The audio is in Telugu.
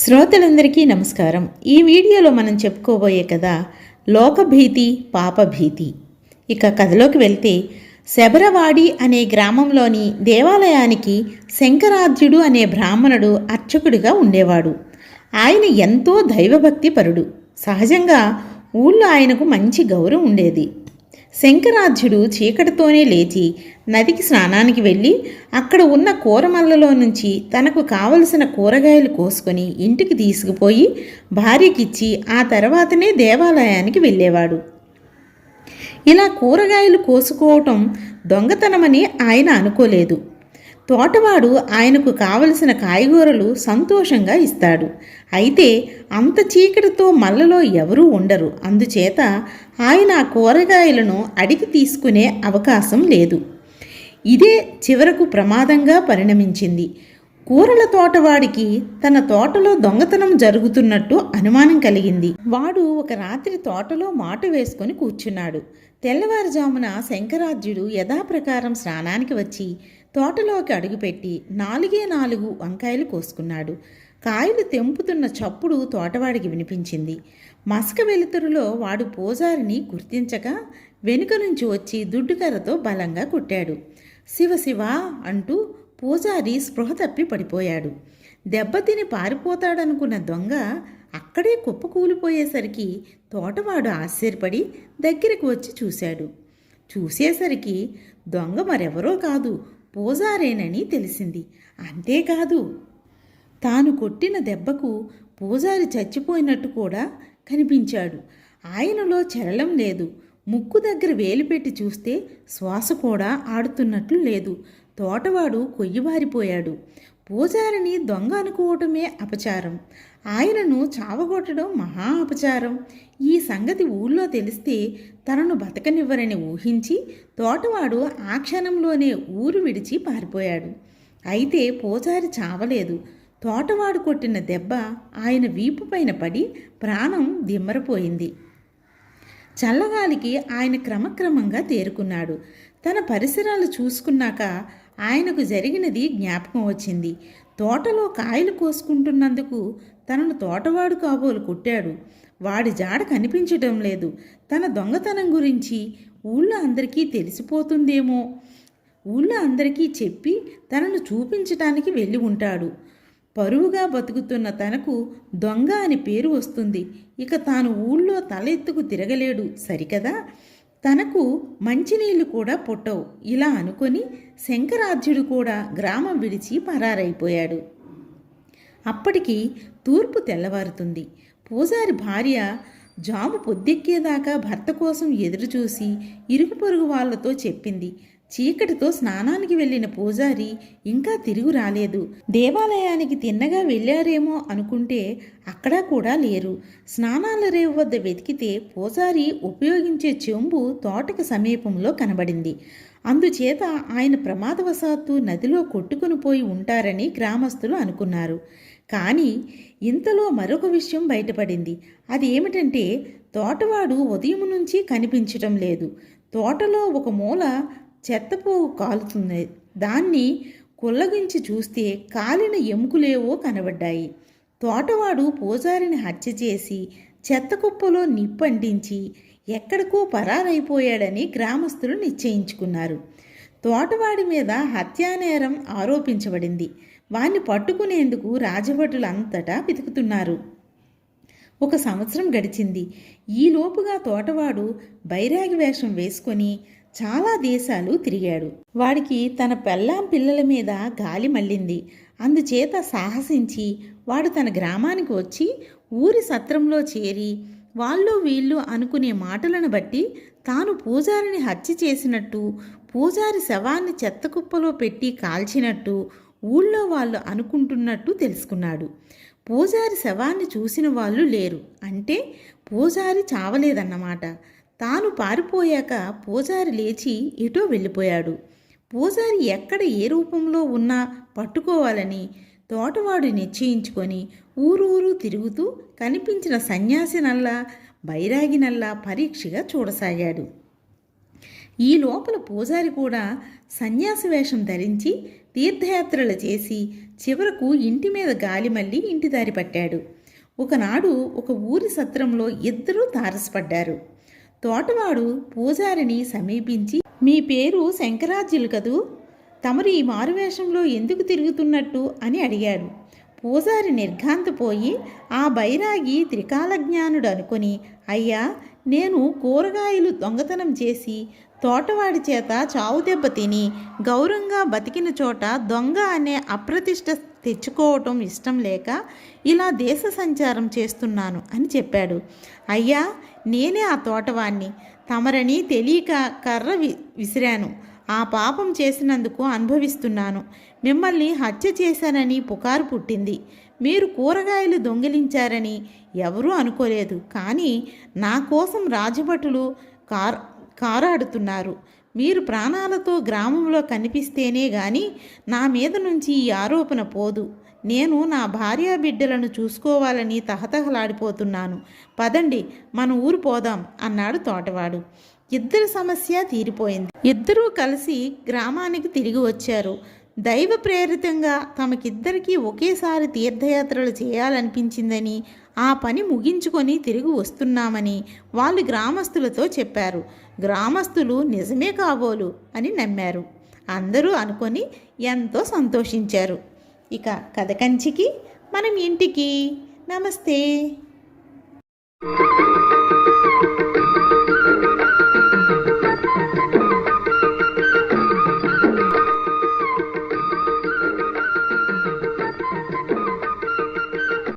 శ్రోతలందరికీ నమస్కారం. ఈ వీడియోలో మనం చెప్పుకోబోయే కథ లోకభీతి పాపభీతి. ఇక కథలోకి వెళ్తే, శబరవాడి అనే గ్రామంలోని దేవాలయానికి శంకరాధ్యుడు అనే బ్రాహ్మణుడు అర్చకుడిగా ఉండేవాడు. ఆయన ఎంతో దైవభక్తి పరుడు. సహజంగా ఊళ్ళో ఆయనకు మంచి గౌరవం ఉండేది. శంకరాధ్యుడు చీకటితోనే లేచి నదికి స్నానానికి వెళ్ళి అక్కడ ఉన్న కూరమల్లలో నుంచి తనకు కావలసిన కూరగాయలు కోసుకొని ఇంటికి తీసుకుపోయి భార్యకిచ్చి ఆ తర్వాతనే దేవాలయానికి వెళ్ళేవాడు. ఇలా కూరగాయలు కోసుకోవటం దొంగతనమని ఆయన అనుకోలేదు. తోటవాడు ఆయనకు కావలసిన కాయగూరలు సంతోషంగా ఇస్తాడు. అయితే అంత చీకటితో మల్లలో ఎవరూ ఉండరు. అందుచేత ఆయన ఆ కూరగాయలను అడిగి తీసుకునే అవకాశం లేదు. ఇదే చివరకు ప్రమాదంగా పరిణమించింది. కూరల తోటవాడికి తన తోటలో దొంగతనం జరుగుతున్నట్టు అనుమానం కలిగింది. వాడు ఒక రాత్రి తోటలో మాటు వేసుకొని కూర్చున్నాడు. తెల్లవారుజామున శంకరాధ్యుడు యథాప్రకారం స్నానానికి వచ్చి తోటలోకి అడుగుపెట్టి 4 వంకాయలు కోసుకున్నాడు. కాయలు తెంపుతున్న చప్పుడు తోటవాడికి వినిపించింది. మసక వెలుతురులో వాడు పూజారిని గుర్తించక వెనుక నుంచి వచ్చి దుడ్డుకర్రతో బలంగా కొట్టాడు. శివ శివ అంటూ పూజారి స్పృహ తప్పి పడిపోయాడు. దెబ్బతిని పారిపోతాడనుకున్న దొంగ అక్కడే కుప్పకూలిపోయేసరికి తోటవాడు ఆశ్చర్యపడి దగ్గరికి వచ్చి చూసేసరికి దొంగ మరెవరో కాదు, పూజారేనని తెలిసింది. అంతేకాదు, తాను కొట్టిన దెబ్బకు పూజారి చచ్చిపోయినట్టు కూడా కనిపించాడు. ఆయనలో చలనం లేదు. ముక్కు దగ్గర వేలు పెట్టి చూస్తే శ్వాస కూడా ఆడుతున్నట్లు లేదు. తోటవాడు కొయ్యబారిపోయాడు. పూజారిని దొంగ అనుకోవటమే అపచారం. ఆయనను చావగొట్టడం మహా అపచారం. ఈ సంగతి ఊళ్ళో తెలిస్తే తనను బతకనివ్వరని ఊహించి తోటవాడు ఆ క్షణంలోనే ఊరు విడిచి పారిపోయాడు. అయితే పూజారి చావలేదు. తోటవాడు కొట్టిన దెబ్బ ఆయన వీపు పైన పడి ప్రాణం దిమ్మరపోయింది. చల్లగాలికి ఆయన క్రమక్రమంగా తేరుకున్నాడు. తన పరిసరాలు చూసుకున్నాక ఆయనకు జరిగినది జ్ఞాపకం వచ్చింది. తోటలో కాయలు కోసుకుంటున్నందుకు తనను తోటవాడు కాబోలు కొట్టాడు. వాడి జాడ కనిపించటం లేదు. తన దొంగతనం గురించి ఊళ్ళో అందరికీ తెలిసిపోతుందేమో. ఊళ్ళో అందరికీ చెప్పి తనను చూపించటానికి వెళ్ళి ఉంటాడు. పరువుగా బతుకుతున్న తనకు దొంగ అని పేరు వస్తుంది. ఇక తాను ఊళ్ళో తల ఎత్తుకు తిరగలేడు సరికదా. తనకు మంచినీళ్లు కూడా పుట్టవు. ఇలా అనుకొని శంకరాధ్యుడు కూడా గ్రామం విడిచి పరారైపోయాడు. అప్పటికి తూర్పు తెల్లవారుతుంది. పూజారి భార్య జాము పొద్దెక్కేదాకా భర్త కోసం ఎదురుచూసి ఇరుగు పొరుగు వాళ్లతో చెప్పింది. చీకటితో స్నానానికి వెళ్ళిన పూజారి ఇంకా తిరిగి రాలేదు. దేవాలయానికి తిన్నగా వెళ్ళారేమో అనుకుంటే అక్కడా కూడా లేరు. స్నానాల రేవు వద్ద వెతికితే పూజారి ఉపయోగించే చెంబు తోటకు సమీపంలో కనబడింది. అందుచేత ఆయన ప్రమాదవశాత్తు నదిలో కొట్టుకుని పోయి ఉంటారని గ్రామస్తులు అనుకున్నారు. కానీ ఇంతలో మరొక విషయం బయటపడింది. అది ఏమిటంటే, తోటవాడు ఉదయం నుంచి కనిపించటం లేదు. తోటలో ఒక మూల చెత్తపోగు కాలుతుంది. దాన్ని కుల్లగించి చూస్తే కాలిన ఎముకలేవో కనబడ్డాయి. తోటవాడు పూజారిని హత్య చేసి చెత్త కుప్పలో నిప్పంటించి ఎక్కడికో పరారైపోయాడని గ్రామస్తులు నిశ్చయించుకున్నారు. తోటవాడి మీద హత్యానేరం ఆరోపించబడింది. వాణ్ణి పట్టుకునేందుకు రాజభటులంతటా వెతుకుతున్నారు. 1 సంవత్సరం గడిచింది. ఈలోపుగా తోటవాడు బైరాగి వేషం వేసుకొని చాలా దేశాలు తిరిగాడు. వాడికి తన పెళ్ళాం పిల్లల మీద గాలి మళ్ళింది. అందుచేత సాహసించి వాడు తన గ్రామానికి వచ్చి ఊరి సత్రంలో చేరి వాళ్ళు వీళ్ళు అనుకునే మాటలను బట్టి తాను పూజారిని హత్య చేసినట్టు, పూజారి శవాన్ని చెత్తకుప్పలో పెట్టి కాల్చినట్టు ఊళ్ళో వాళ్ళు అనుకుంటున్నట్టు తెలుసుకున్నాడు. పూజారి శవాన్ని చూసిన వాళ్ళు లేరు. అంటే పూజారి చావలేదన్నమాట. తాను పారిపోయాక పూజారి లేచి ఎటో వెళ్ళిపోయాడు. పూజారి ఎక్కడ ఏ రూపంలో ఉన్నా పట్టుకోవాలని తోటవాడు నిశ్చయించుకొని ఊరూరు తిరుగుతూ కనిపించిన సన్యాసినల్లా బైరాగినల్లా పరీక్షగా చూడసాగాడు. ఈ లోపల పూజారి కూడా సన్యాసి వేషం ధరించి తీర్థయాత్రలు చేసి చివరకు ఇంటి మీద గాలి మళ్ళీ ఇంటి దారి పట్టాడు. ఒకనాడు ఒక ఊరి సత్రంలో ఇద్దరూ తారసపడ్డారు. తోటవాడు పూజారిని సమీపించి, మీ పేరు శంకరాజ్యులు కదూ, తమరు ఈ మారువేషంలో ఎందుకు తిరుగుతున్నట్టు అని అడిగాడు. పూజారి నిర్ఘాంతపోయి ఆ బైరాగి త్రికాలజ్ఞానుడు అనుకుని, అయ్యా, నేను కూరగాయలు దొంగతనం చేసి తోటవాడి చేత చావు దెబ్బ తిని గౌరవంగా బతికిన చోట దొంగ అనే అప్రతిష్ట తెచ్చుకోవటం ఇష్టం లేక ఇలా దేశ సంచారం చేస్తున్నాను అని చెప్పాడు. అయ్యా, నేనే ఆ తోటవాణ్ణి. తమరని తెలియక కర్ర విసిరాను. ఆ పాపం చేసినందుకు అనుభవిస్తున్నాను. మిమ్మల్ని హత్య చేశానని పుకారు పుట్టింది. మీరు కూరగాయలు దొంగిలించారని ఎవరూ అనుకోలేదు. కానీ నా కోసం రాజభటులు కారాడుతున్నారు. మీరు ప్రాణాలతో గ్రామంలో కనిపిస్తేనే గాని నా మీద నుంచి ఈ ఆరోపణ పోదు. నేను నా భార్యా బిడ్డలను చూసుకోవాలని తహతహలాడిపోతున్నాను. పదండి, మన ఊరు పోదాం అన్నాడు తోటవాడు. ఇద్దరి సమస్య తీరిపోయింది. ఇద్దరూ కలిసి గ్రామానికి తిరిగి వచ్చారు. దైవ ప్రేరితంగా తమకిద్దరికీ ఒకేసారి తీర్థయాత్రలు చేయాలనిపించిందని, ఆ పని ముగించుకొని తిరిగి వస్తున్నామని వాళ్ళు గ్రామస్తులతో చెప్పారు. గ్రామస్తులు నిజమే కాబోలు అని నమ్మారు. అందరూ అనుకొని ఎంతో సంతోషించారు. ఇక కథ కంచికి మనం ఇంటికి. నమస్తే.